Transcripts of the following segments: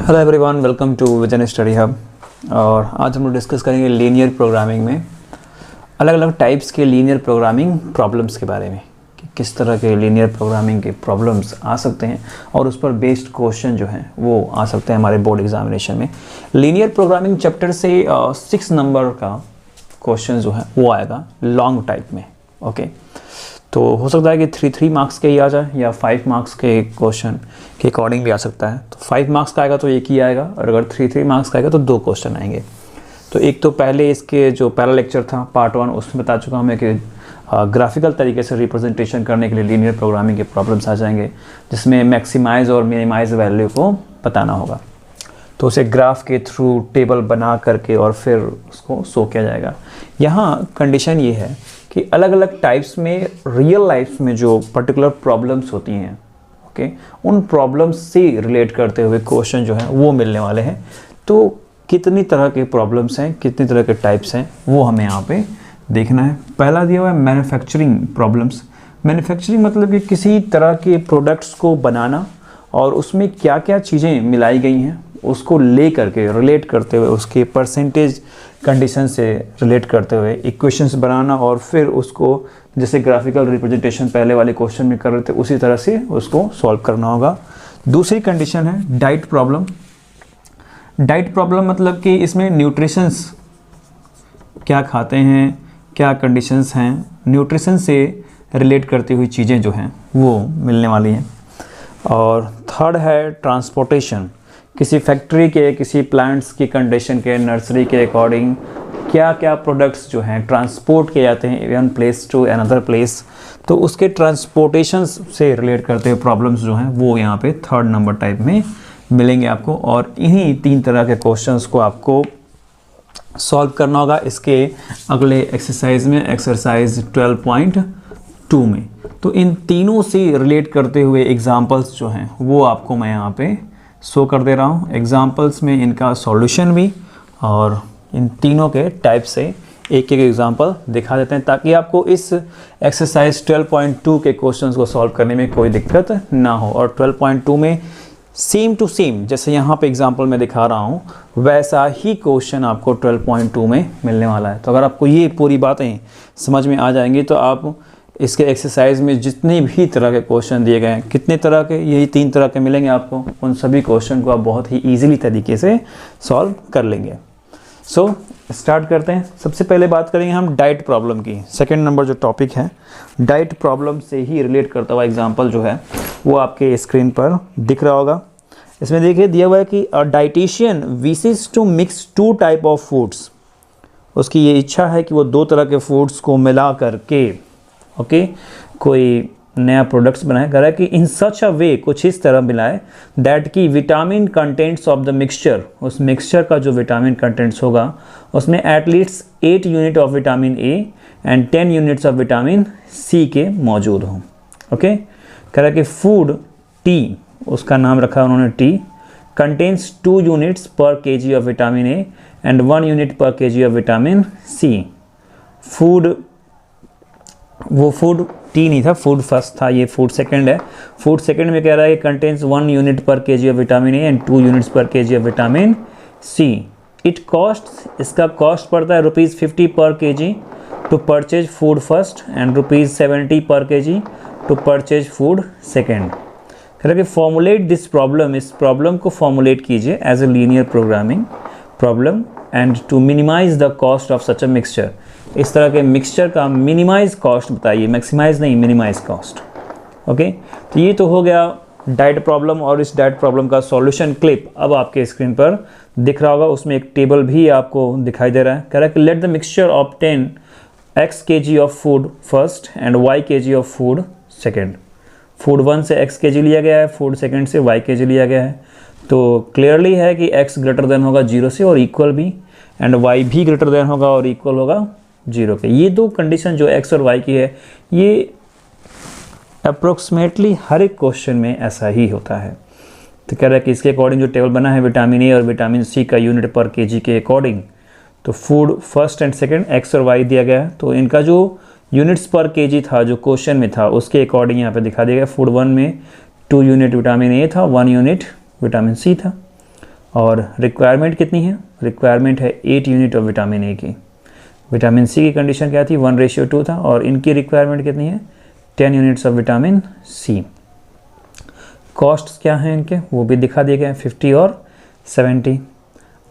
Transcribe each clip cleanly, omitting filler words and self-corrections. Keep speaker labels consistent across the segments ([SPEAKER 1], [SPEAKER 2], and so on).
[SPEAKER 1] Hello everyone, welcome to vision study hub. और आज हम लोग डिस्कस करेंगे लीनियर प्रोग्रामिंग में अलग अलग टाइप्स के लीनियर प्रोग्रामिंग प्रॉब्लम्स के बारे में कि किस तरह के लीनियर प्रोग्रामिंग के प्रॉब्लम्स आ सकते हैं और उस पर बेस्ड क्वेश्चन जो हैं वो आ सकते हैं हमारे बोर्ड एग्जामिनेशन में। लीनियर प्रोग्रामिंग चैप्टर से 6 नंबर का क्वेश्चन जो है वो आएगा लॉन्ग टाइप में। ओके, तो हो सकता है कि 3 मार्क्स के ही आ जाए या 5 मार्क्स के क्वेश्चन के अकॉर्डिंग भी आ सकता है। तो 5 मार्क्स का आएगा तो एक ही आएगा, और अगर 3 मार्क्स का आएगा तो 2 क्वेश्चन आएंगे। तो एक तो पहले इसके जो पहला लेक्चर था पार्ट 1, उसमें बता चुका हूँ मैं कि ग्राफिकल तरीके से रिप्रेजेंटेशन करने के लिए लीनियर प्रोग्रामिंग के प्रॉब्लम्स आ जाएंगे, जिसमें मैक्सिमाइज और मिनिमाइज वैल्यू को बताना होगा। तो उसे ग्राफ के थ्रू टेबल बना करके और फिर उसको शो किया जाएगा। यहाँ कंडीशन ये है कि अलग अलग टाइप्स में रियल लाइफ में जो पर्टिकुलर प्रॉब्लम्स होती हैं, ओके, उन प्रॉब्लम्स से रिलेट करते हुए क्वेश्चन जो हैं वो मिलने वाले हैं। तो कितनी तरह के प्रॉब्लम्स हैं, कितनी तरह के टाइप्स हैं, वो हमें यहाँ पे देखना है। पहला दिया हुआ है मैन्युफैक्चरिंग प्रॉब्लम्स। मैन्युफैक्चरिंग मतलब कि किसी तरह के प्रोडक्ट्स को बनाना और उसमें क्या क्या चीज़ें मिलाई गई हैं उसको ले करके रिलेट करते हुए, उसके परसेंटेज कंडीशन से रिलेट करते हुए इक्वेशंस बनाना और फिर उसको जैसे ग्राफिकल रिप्रेजेंटेशन पहले वाले क्वेश्चन में कर रहे थे उसी तरह से उसको सॉल्व करना होगा। दूसरी कंडीशन है डाइट प्रॉब्लम। डाइट प्रॉब्लम मतलब कि इसमें न्यूट्रिशंस क्या खाते हैं, क्या कंडीशंस हैं, न्यूट्रिशन से रिलेट करती हुई चीज़ें जो हैं वो मिलने वाली हैं। और थर्ड है ट्रांसपोर्टेशन। किसी फैक्ट्री के, किसी प्लांट्स की कंडीशन के, नर्सरी के अकॉर्डिंग क्या क्या प्रोडक्ट्स जो हैं ट्रांसपोर्ट किए जाते हैं one place to another place, तो उसके ट्रांसपोर्टेशन से रिलेट करते हुए प्रॉब्लम्स जो हैं वो यहाँ पे 3rd नंबर टाइप में मिलेंगे आपको। और इन्हीं 3 तरह के क्वेश्चंस को आपको सॉल्व करना होगा इसके अगले एक्सरसाइज में, एक्सरसाइज 12.2 में। तो इन तीनों से रिलेट करते हुए एग्जाम्पल्स जो हैं वो आपको मैं यहाँ पे शो कर दे रहा हूँ। एग्जाम्पल्स में इनका सॉल्यूशन भी और इन तीनों के टाइप से एक एक एग्जाम्पल दिखा देते हैं ताकि आपको इस एक्सरसाइज 12.2 के क्वेश्चंस को सॉल्व करने में कोई दिक्कत ना हो। और 12.2 में सेम टू सेम जैसे यहाँ पे एग्जाम्पल मैं दिखा रहा हूँ वैसा ही क्वेश्चन आपको 12.2 में मिलने वाला है। तो अगर आपको ये पूरी बातें समझ में आ जाएंगी तो आप इसके एक्सरसाइज में जितने भी तरह के क्वेश्चन दिए गए हैं, कितने तरह के, यही 3 तरह के मिलेंगे आपको, उन सभी क्वेश्चन को आप बहुत ही ईजिली तरीके से सॉल्व कर लेंगे। सो स्टार्ट करते हैं। सबसे पहले बात करेंगे हम डाइट प्रॉब्लम की। 2nd नंबर जो टॉपिक है डाइट प्रॉब्लम से ही रिलेट करता हुआ एग्जाम्पल जो है वो आपके स्क्रीन पर दिख रहा होगा। इसमें देखिए दिया हुआ है कि a dietician wishes to mix 2 type of foods. उसकी ये इच्छा है कि वो 2 तरह के फूड्स को मिला करके कोई नया प्रोडक्ट्स बनाए। कह रहा है कि इन सच अ वे, कुछ इस तरह मिलाए दैट की vitamin contents of the mixture, उस मिक्सचर का जो विटामिन कंटेंट्स होगा उसमें at least 8 unit of vitamin A and 10 units of vitamin C के मौजूद हों। ओके, कह रहा है कि फूड टी, उसका नाम रखा उन्होंने T, contains 2 units per kg of vitamin A and 1 unit per kg of vitamin C. Food, वो फूड टी नहीं था, फूड फर्स्ट था, ये फूड सेकंड है। फूड सेकंड में कह रहा है कि contains 1 unit per kg of vitamin A and 2 units per kg of vitamin C. It cost, इसका कॉस्ट पड़ता है ₹50 per kg to purchase food first and ₹70 per kg to purchase food second. कह रहा है कि फॉर्मुलेट दिस प्रॉब्लम, इस problem को formulate कीजिए as a linear programming problem and to minimize the cost of such a mixture. इस तरह के मिक्सचर का मिनिमाइज कॉस्ट बताइए, मैक्सिमाइज नहीं, मिनिमाइज कॉस्ट। ओके, तो ये तो हो गया डाइट प्रॉब्लम और इस डाइट प्रॉब्लम का सॉल्यूशन क्लिप अब आपके स्क्रीन पर दिख रहा होगा। उसमें एक टेबल भी आपको दिखाई दे रहा है। कह रहा है कि let the mixture of 10 x kg of food first and y kg of food second. Food 1 से x kg लिया गया है, फूड सेकेंड से y kg लिया गया है। तो क्लियरली है कि x ग्रेटर देन होगा 0 से और इक्वल भी, एंड y भी ग्रेटर देन होगा और इक्वल होगा 0 के। ये 2 कंडीशन जो x और y की है ये अप्रोक्सीमेटली हर एक क्वेश्चन में ऐसा ही होता है। तो कह रहा है कि इसके अकॉर्डिंग जो टेबल बना है विटामिन ए और विटामिन सी का यूनिट पर kg के अकॉर्डिंग, तो food first and second x और y दिया गया है, तो इनका जो यूनिट्स पर kg था जो क्वेश्चन में था उसके अकॉर्डिंग यहाँ पे दिखा दिया गया। फूड 1 में 2 यूनिट विटामिन ए था, 1 यूनिट विटामिन सी था। और रिक्वायरमेंट कितनी है, रिक्वायरमेंट है 8 यूनिट ऑफ विटामिन ए की। विटामिन सी की कंडीशन क्या थी, 1:2 था, और इनकी रिक्वायरमेंट कितनी है, 10 units of vitamin C. Cost क्या है इनके, वो भी दिखा दिए गए, 50 और 70।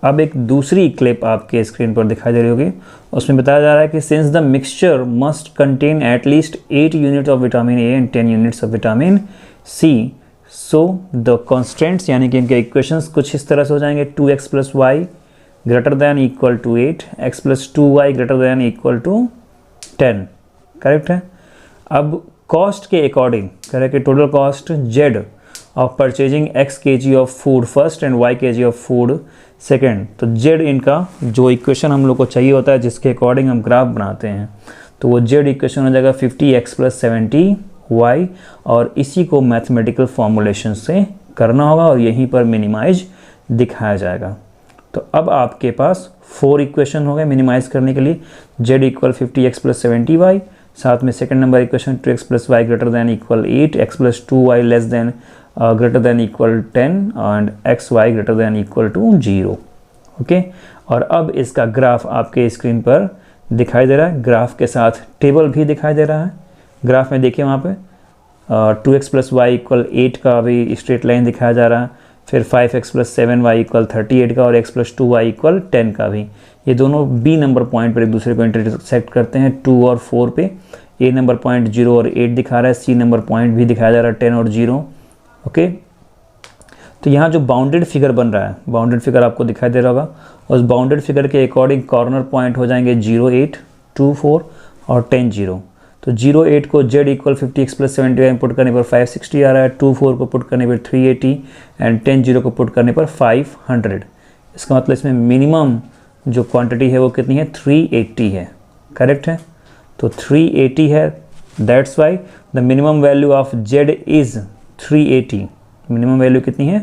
[SPEAKER 1] अब एक दूसरी क्लिप आपके स्क्रीन पर दिखाई दे रही होगी, उसमें बताया जा रहा है कि since the mixture must contain at least 8 unit of vitamin A and 10 units of vitamin C, so the constants यानी कि इनके इक्वेशंस कुछ इस तरह से हो जाएंगे, 2x + y greater than equal to 8, x + 2y greater than equal to 10। Correct है। अब कॉस्ट के अकॉर्डिंग करें कि total cost z of purchasing x kg of food first and y kg of food second, तो z इनका जो equation हम लोग को चाहिए होता है जिसके अकॉर्डिंग हम ग्राफ बनाते हैं, तो वो z इक्वेशन हो जाएगा 50x + 70y, और इसी को मैथमेटिकल फॉर्मूलेशन से करना होगा और यहीं पर मिनिमाइज दिखाया जाएगा। तो अब आपके पास 4 इक्वेशन हो गए मिनिमाइज करने के लिए, z = 50x + 70y, साथ में second number equation 2x + y greater than equal 8, x + 2y less than greater than equal 10 and xy greater than equal to 0। Okay, और अब इसका ग्राफ आपके स्क्रीन पर दिखाई दे रहा है, ग्राफ के साथ टेबल भी दिखाई दे रहा है। ग्राफ में देखिए वहाँ पे 2x + y = 8 का भी स्ट्रेट लाइन दिखाया जा रहा है, फिर 5x + 7y = 38 का, और x + 2y = 10 का भी। ये दोनों b नंबर पॉइंट पर एक दूसरे को इंटरसेक्ट करते हैं 2 और 4 पे। a नंबर पॉइंट 0 और 8 दिखा रहा है, c नंबर पॉइंट भी दिखाया जा रहा है 10 और 0। ओके, तो यहाँ जो बाउंडेड फिगर बन रहा है, बाउंडेड फिगर आपको दिखाई दे रहा होगा, उस बाउंडेड फिगर के अकॉर्डिंग कॉर्नर पॉइंट हो जाएंगे 0, 8, 2, 4 और 10, 0। तो 0, 8 को z = 50x + 70y में पुट करने पर 560 आ रहा है, 2, 4 को पुट करने पर 380 एंड 10, 0 को पुट करने पर 500। इसका मतलब इसमें मिनिमम जो क्वांटिटी है वो कितनी है, 380 है। करेक्ट है, तो 380 है, that's why the minimum value of z is 380। Minimum value कितनी है,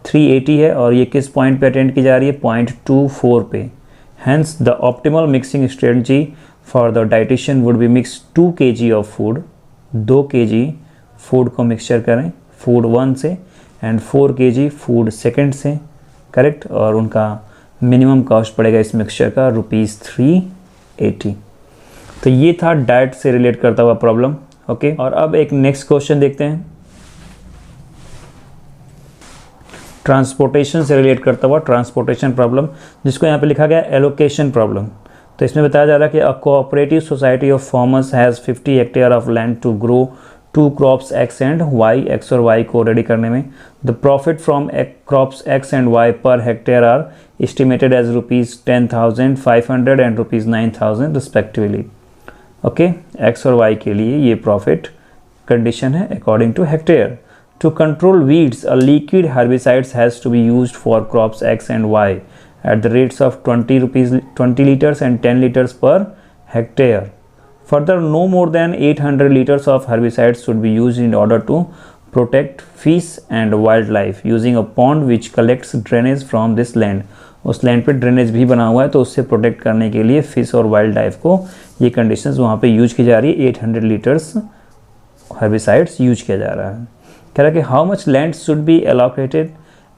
[SPEAKER 1] 380 है, और ये किस पॉइंट पे अटेंड की जा रही है, पॉइंट 24 पे। Hence the optimal mixing strategy for the dietician would be mix 2 kg of food, 2 kg food को मिक्सचर करें फूड 1 से एंड 4 kg फूड सेकंड से। करेक्ट, और उनका मिनिमम कॉस्ट पड़ेगा इस मिक्सचर का ₹380। तो ये था डाइट से रिलेट करता हुआ प्रॉब्लम। ओके, और अब एक नेक्स्ट क्वेश्चन देखते हैं, ट्रांसपोर्टेशन से रिलेट करता हुआ ट्रांसपोर्टेशन प्रॉब्लम, जिसको यहाँ पे लिखा गया एलोकेशन प्रॉब्लम। तो इसमें बताया जा रहा है कि a cooperative society of farmers has 50 hectare of land to grow 2 crops x and y, x और y को रेडी करने में the profit from crops x and y per hectare are estimated as ₹10,500 and ₹9,000 respectively. Okay, x और y के लिए ये profit condition है according to hectare. To control weeds, a liquid herbicides has to be used for crops X and Y at the rates of 20 liters and 10 liters per hectare. Further, no more than 800 liters of herbicides should be used in order to protect fish and wildlife using a pond which collects drainage from this land. उस land पे drainage भी बना हुआ है, तो उससे protect करने के लिए फिश और वाइल्ड लाइफ को ये कंडीशंस वहाँ पे यूज की जा रही है। 800 लीटर्स हर्बिसाइड्स यूज किया जा रहा है। कह रहा है कि how much land should be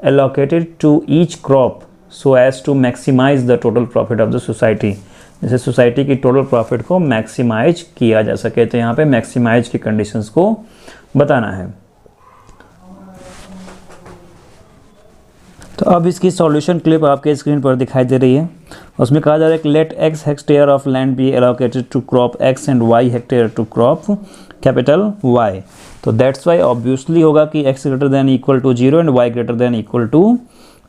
[SPEAKER 1] allocated to each crop so as to maximize the total profit of the society, जैसे सोसाइटी की टोटल प्रॉफिट को मैक्सिमाइज किया जा सके। तो यहाँ पे मैक्सिमाइज की कंडीशंस को बताना है। तो अब इसकी सॉल्यूशन क्लिप आपके स्क्रीन पर दिखाई दे रही है। उसमें कहा जा रहा है कि let x hectare of land be allocated to crop x and y hectare to crop capital Y। तो दैट्स वाई ऑब्वियसली होगा कि x greater than equal to 0 and y greater than equal to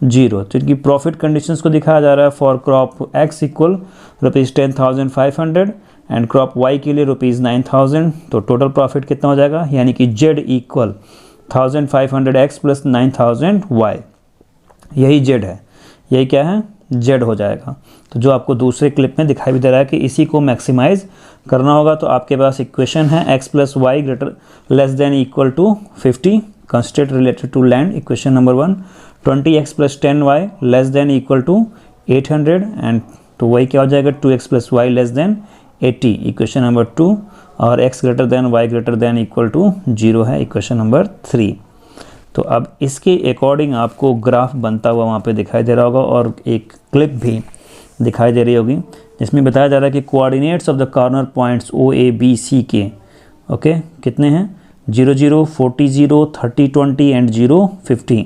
[SPEAKER 1] 0। तो इनकी profit conditions को दिखाया जा रहा है। For crop x equal ₹10,500 and crop y के लिए ₹9,000। तो टोटल प्रॉफिट कितना हो जाएगा, यानी कि z इक्वल 1500x + 9000y। यही z है, यही क्या है, z हो जाएगा। तो जो आपको दूसरे क्लिप में दिखाई भी दे रहा है कि इसी को मैक्सिमाइज करना होगा। तो आपके पास इक्वेशन है x + y greater less than equal to 50 constant related to land, equation number 1। 20x + 10y less than equal to 800 and तो वही क्या हो जाएगा 2x + y less than 80, equation number 2। और x greater than y greater than equal to 0 है, equation number 3। तो अब इसके अकॉर्डिंग आपको ग्राफ बनता हुआ वहाँ पे दिखाई दे रहा होगा और एक क्लिप भी दिखाई दे रही होगी जिसमें बताया जा रहा है कि coordinates of the corner points O A B C के ओके कितने हैं 0 0 40 0 30 20 एंड 0 50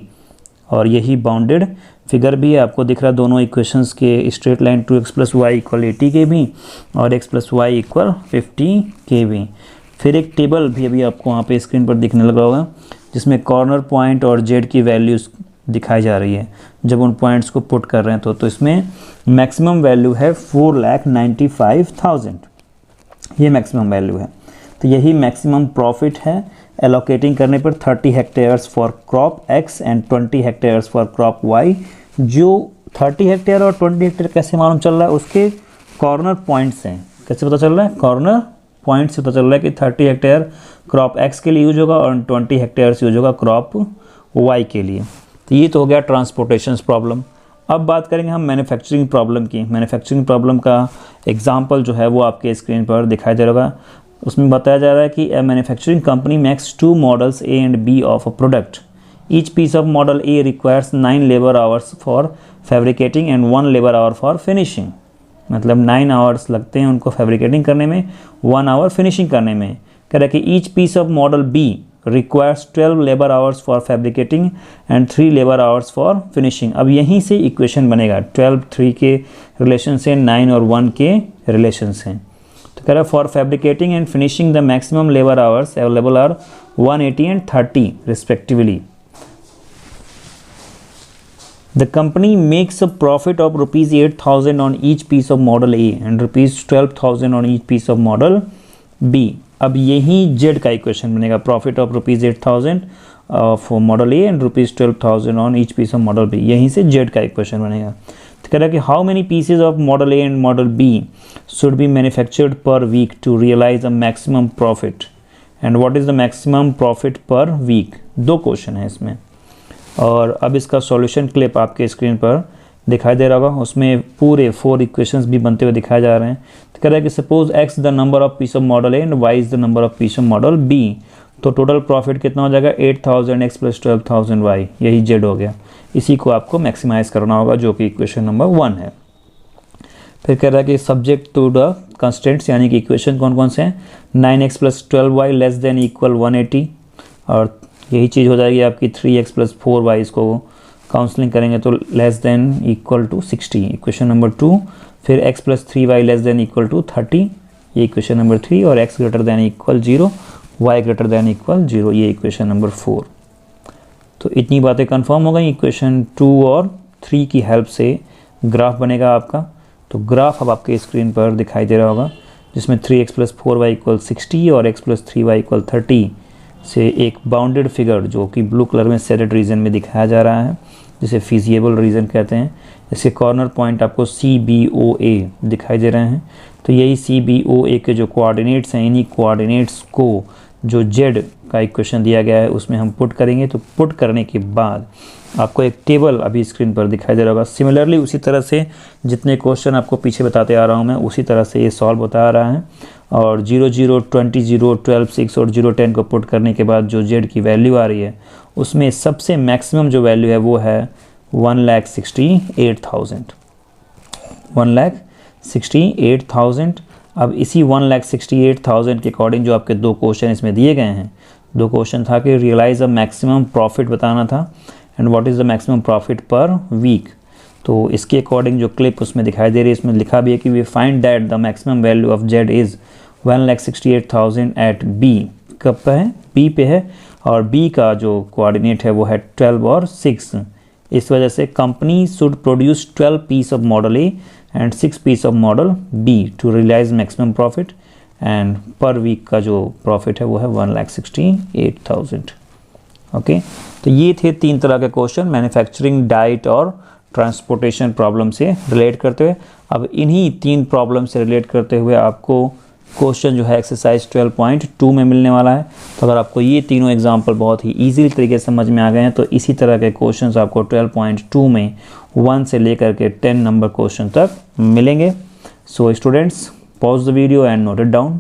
[SPEAKER 1] और यही बाउंडेड फिगर भी है आपको दिख रहा है दोनों इक्वेशंस के स्ट्रेट लाइन 2x + y = 80 के भी और x + y = 50 के भी। फिर एक टेबल भी अभी आपको वहाँ पे स्क्रीन पर दिखने लगा होगा जिसमें कॉर्नर पॉइंट और जेड की वैल्यूज़ दिखाई जा रही है जब उन पॉइंट्स को पुट कर रहे हैं तो इसमें मैक्सिमम वैल्यू है 4,95,000 ये मैक्सिमम वैल्यू है। तो यही मैक्सिमम प्रॉफिट है एलोकेटिंग करने पर 30 hectares for crop X and 20 hectares for crop Y। जो 30 हेक्टेयर और 20 हेक्टेयर कैसे मालूम चल रहा है उसके कॉर्नर पॉइंट से कैसे पता चल रहा है कॉर्नर पॉइंट से पता चल रहा है कि 30 हेक्टेयर क्रॉप X के लिए यूज होगा और 20 हेक्टेयर्स यूज होगा क्रॉप Y के लिए। तो ये तो हो गया ट्रांसपोर्टेशन प्रॉब्लम। अब बात करेंगे हम मैन्युफैक्चरिंग प्रॉब्लम की। मैन्युफैक्चरिंग प्रॉब्लम का एग्जांपल जो है वो आपके स्क्रीन पर दिखाई दे रहा होगा। उसमें बताया जा रहा है कि a manufacturing company makes 2 models A and B of a product. Each piece of model A requires 9 labour hours for fabricating and 1 labour hour for finishing. मतलब 9 आवर्स लगते हैं उनको फैब्रिकेटिंग करने में, 1 आवर फिनिशिंग करने में। कह रहा है कि each piece of model B requires 12 labour hours for fabricating and 3 labour hours for finishing. अब यहीं से इक्वेशन बनेगा 12 3 के रिलेशन से, 9 और 1 के रिलेशन से। तो कह रहा है for fabricating and finishing the maximum labour hours available are 180 and 30 respectively. The company makes a profit of rupees 8,000 on each piece of model A and rupees 12,000 on each piece of model B। अब यही Z का equation बनेगा profit of rupees 8,000 of model A and rupees 12,000 on each piece of model B। यहीं से Z का equation बनेगा। तो कह रहा है कि how many pieces of model A and model B should be manufactured per week to realize a maximum profit and what is the maximum profit per week. 2 question है इसमें और अब इसका सॉल्यूशन क्लिप आपके स्क्रीन पर दिखाई दे रहा होगा। उसमें पूरे 4 इक्वेशंस भी बनते हुए दिखाए जा रहे हैं। तो कह रहा है कि suppose x the number of peace of model A and y is the number of peace of model B। तो टोटल प्रॉफिट कितना हो जाएगा 8,000 x + 12,000 y, यही Z हो गया। इसी को आपको मैक्सिमाइज़ करना होगा जो कि इक्वेशन नंबर 1 है। फिर कह रहा है कि सब्जेक्ट टू द कंस्टेंट्स यानी कि इक्वेशन कौन कौन से हैं 9x + 12y <= 180 और यही चीज़ हो जाएगी आपकी 3x + 4y। इसको काउंसलिंग करेंगे तो <= 60 इक्वेशन नंबर 2। फिर x + 3y <= 30 ये इक्वेशन नंबर 3 और x > 0 y > 0 ये इक्वेशन नंबर 4। तो इतनी बातें कंफर्म हो गई। इक्वेशन 2 और 3 की हेल्प से ग्राफ बनेगा आपका। तो ग्राफ अब आपके स्क्रीन पर दिखाई दे रहा होगा जिसमें 3x + 4y = 60 और x + 3y = 30 से एक बाउंडेड फिगर जो कि ब्लू कलर में शेडेड रीजन में दिखाया जा रहा है जिसे फिजिएबल रीजन कहते हैं। इसके कॉर्नर पॉइंट आपको CBOA दिखाई दे रहे हैं। तो यही CBOA के जो कोऑर्डिनेट्स हैं इन्हीं कोऑर्डिनेट्स को जो Z का इक्वेशन दिया गया है उसमें हम पुट करेंगे। तो पुट करने के बाद आपको एक टेबल अभी स्क्रीन पर दिखाई दे रहा होगा। सिमिलरली उसी तरह से जितने क्वेश्चन आपको पीछे बताते आ रहा हूँ मैं उसी तरह से ये सॉल्व बता रहा है। और 0 0 20 0 12 6 और 0 10 को पुट करने के बाद जो Z की वैल्यू आ रही है उसमें सबसे मैक्सिमम जो वैल्यू है वो है 1,68,000 1,68,000। अब इसी 1,68,000 के अकॉर्डिंग जो आपके 2 क्वेश्चन इसमें दिए गए हैं 2 क्वेश्चन था कि रियलाइज़ अ मैक्सिमम प्रॉफिट बताना था and what is the maximum profit per week. तो इसके अकॉर्डिंग जो क्लिप उसमें दिखाई दे रही है इसमें लिखा भी है कि we find that the maximum value of Z is 1,68,000 at B। कब पे है B पे है और B का जो कोऑर्डिनेट है वो है 12 और 6। इस वजह से company should produce 12 piece of model A and 6 piece of model B to realise maximum profit and per week का जो प्रॉफिट है वो है 1,68,000। ओके तो ये थे 3 तरह के क्वेश्चन मैन्युफैक्चरिंग, डाइट और ट्रांसपोर्टेशन प्रॉब्लम से रिलेट करते हुए। अब इन्हीं 3 प्रॉब्लम से रिलेट करते हुए आपको क्वेश्चन जो है एक्सरसाइज 12.2 में मिलने वाला है। तो अगर आपको ये तीनों एग्जाम्पल बहुत ही ईजी तरीके से समझ में आ गए हैं तो इसी तरह के क्वेश्चंस आपको 12.2 में 1 से लेकर के 10 नंबर क्वेश्चन तक मिलेंगे। So students pause the video and note it down.